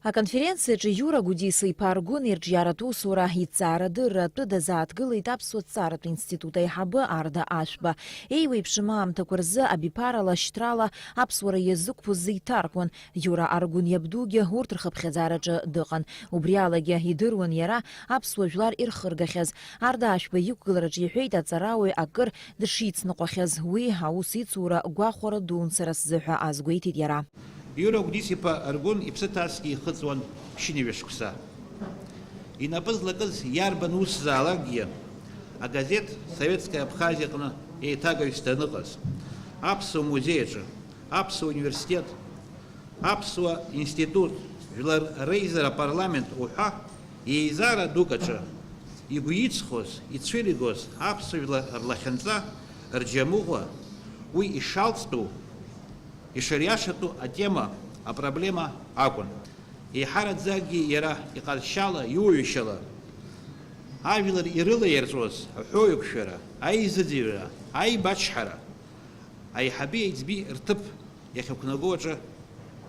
Аконференциаҿы Иура Гәдиса иԥа Аргәын ирҿиаратә усура иҭҵаарадырра атәы дазааҭгылеит Аԥсуа ҭҵааратә институт аиҳабы Арда Ашәба. Еиуеиԥшым аамҭақәа рзы абиԥарала шьҭрала аԥсуара иазықәԥоз зеиҭаркуан. Иура Аргәын иабдугьы урҭ рхыԥхьаӡараҿы дыҟан. Убри алагьы идыруан иара аԥсуа жәлар ирхыргахьаз. Арда Ашәба иқәгылараҿы иҳәеит аҵарауаҩ акыр дышицныҟәахьаз. Уи аус ицура гәахәара дуун сара сзыҳәа азгәеиҭеит иара. Иура Гәдиса Аргәын иԥсы ҭаскгьы ихыҵуан ԥшьынҩажәаҟа. Инапы злакыз иарбан усзаалакгьы агазеҭ Советская Абхазиа аҟны еиҭагаҩыс даныҟаз, Аԥсуа музеиаҿы, Аԥсуа университет, Аԥсуа институт, Жәлар Реизара апарламент уҳәа еизара дук аҿы игәы иҵхоз, ицәыригоз аԥсуа жәлар рлахьынҵа, рџьамыӷәа, уи ишалҵтәу ишариашатәу атема, апроблема акәын. Еиҳараӡакгьы иара иҟазшьала, иуаҩшьала ажәлар ирылаирҵәоз аҳәоҩықәшәара, аизыӡырҩра, аибачҳара, аиҳаби аиҵби рҭыԥ иахьақәнаго аҿы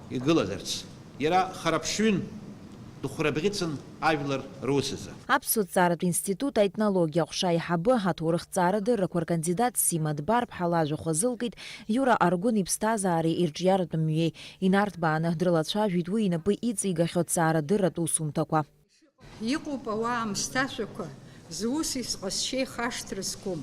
игылазарц. Иара хараԥшҩын дыхәрабӷьыцын ажәлар русазы. Аԥсуа ҭҵааратә институт аетнологиа ҟәша аиҳабы аҭоурых-ҭҵаарадыррақәа ркандидат Сима Дбар-ԥҳа лажәахә азылкит Иура Аргәын иԥсҭазаареи ирҿиаратәы мҩеи. Инарҭбааны дрылацәажәеит уи инапы иҵигахьоу ҭҵаарадырратә усумҭақәа. Иҟоуп ауаа-мсҭашәақәа зусис ҟазшьеи хашҭра зқәым.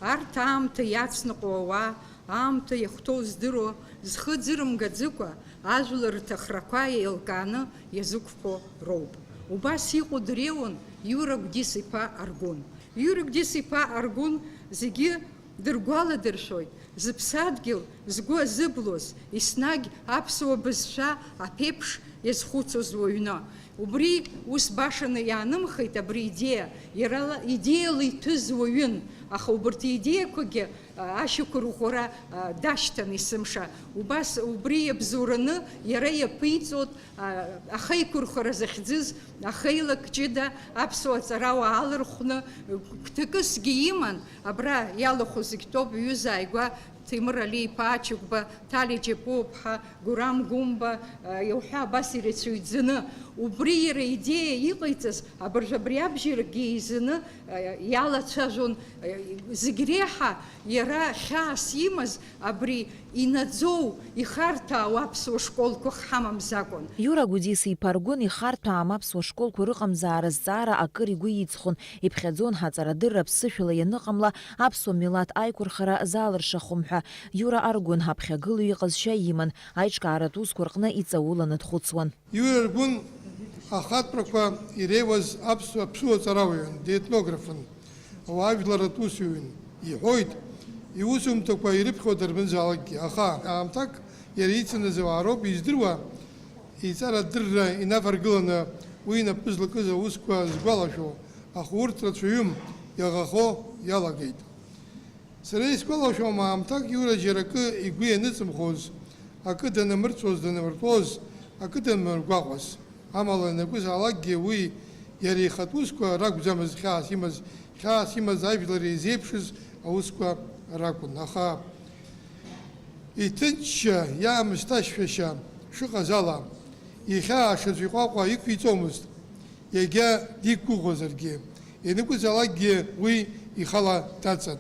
Арҭ аамҭа иацныҟәо ауаа, аамҭа иахәҭоу здыруа, зхы ӡырымгаӡыкәа ажәлар рҭахрақәа еилкааны иазықәԥо роуп. Убас иҟоу дреиуан Иура Гәдиса Аргәын. Иура Гәдиса Аргәын зегьы дыргәаладыршәоит. Зыԥсадгьыл згәы азыблоз, еснагь аԥсуа бызшәа аԥеиԥш иазхәыцоз уаҩны. Убри ус башаны иаанымхеит абри идея. Иара идеяла иҭәыз уаҩын. Аха убарҭ идеиақәагьы ашьақәыр ӷәӷәара дашьҭан есымша. Убас убри иабзоураны иара иаԥиҵот ахеиқәырхара захьӡыз ахеилак ҷыда аԥсуа ҵарауаа алырхәны гәҭакысгьы иман. Абра иалахәу зегь тоуп ҩыза ааигәа Тимур Али-иԥа Ачыгәба, Ҭали Џьапуа-ԥҳа, Гурам Гумба иауҳәа абас ирацәаҩӡаны. Убри иара идея иҟаиҵаз абри абжьаракгьы еизаны иалацәажәон. Зегь реиҳа иара хьаас имаз абри инаӡоу ихарҭәаау аԥсуа школқәа ҳамамз акәын. Иура Гәдиса Аргәын ихарҭәаам аԥсуа школқәа рыҟамзаара зҵаара акыр игәы иҵхон. Иԥхьаӡон ҳаҵарадырра ԥсышәала ианыҟамла аԥсуа милаҭ аиқәырхара залыршахом ҳәа. Иура Аргәын ҳаԥхьагылаҩ иҟазшьа иман, аиҿкааратә усқәа рҟны иҵауланы дхәыцуан. Иура Аргәын ахаҭәрақәа иреиуаз аԥсуа ҵарауаҩын, деетнографын, ауаажәларатә усуҩын. Иҳәоит, иусумҭақәа ирыԥхьо дарбанзаалакгьы. Аха аамҭак иара ицаныз ауаа роуп издыруа иҵарадырра инафаргыланы уи инапы злакыз аусқәа згәалашәо. Аха урҭ рацәаҩым иаӷахо иалагеит. Сара исгәалашәом аамҭак Иура џьаракы игәы ианыҵымхоз, акы данамырцәоз, данамыртәоз, акы данамыргәаҟуаз. Амала ианакәызаалакгьы уи иара ихатә усқәа ракәӡамыз хьаас имаз ажәлар изеиԥшыз аусқәа ракәын. Аха иҭынчшьа иаамысҭашәашьа шыҟаз ала ихьаашаз иҟәаҟәа иқәиҵомызт, иагьа диқәгәыӷуазаргьы. Ианакәызаалакгьы уи ихала даҵан.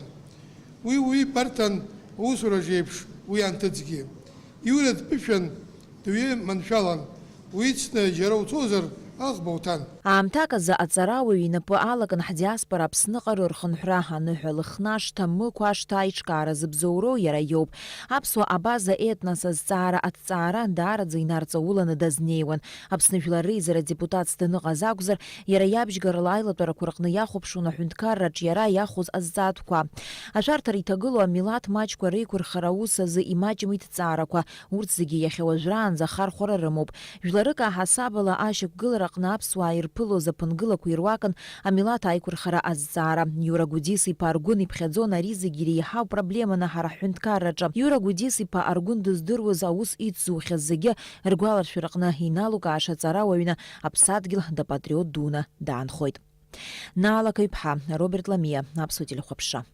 Уи барҭан аусураҿ еиԥш уи анҭыҵгьы. Иура дԥышәан, дҩыманшәалан, уицны џьара уцозар аӷба уҭан. Аамҭак азы аҵарауаҩ инапы алакын ҳдиаспора Аԥсныҟа рырхынҳәра аныҳәа лыхнашҭа мықә ашҭа аиҿкаара зыбзоуроу иара иоуп. Аԥсуа абаза етнос азҵаара аҭҵаара даараӡа инарҵауланы дазнеиуан. Аԥсны Жәлар Реизара депутатс даныҟаз акәзар, иара иабжьгарала аилатәарақәа рҟны иахәаԥшуан аҳәынҭқарраҿ иара иахәоз азҵаатәқәа. Ашәарҭара иҭагылоу амилаҭ маҷқәа реиқәырхара аус азы имаҷымит ҭҵаарақәа. Урҭ зегьы иахьа уажәраанӡа хархәара рымоуп. Жәларык аҳасабала ашьақәгылара аҟны аԥсуаа ирԥылоз аԥынгылақәа ируакын амилаҭ аиқәырхара азҵаара. Иура Гәдиса Аргәын иԥхьаӡон ари зегьы иреиҳау проблеманы ҳара ҳҳәынҭқарраҿы. Иура Гәдиса Аргәын дыздыруаз аус иҵзухьаз зегьы ргәаларшәараҟны иналукааша ҵарауаҩны аԥсадгьыл дапатриот дуны даанхоит. Наалакаҩ-ԥҳа Роберт Ламиа, Аԥсуа телехәаԥшра.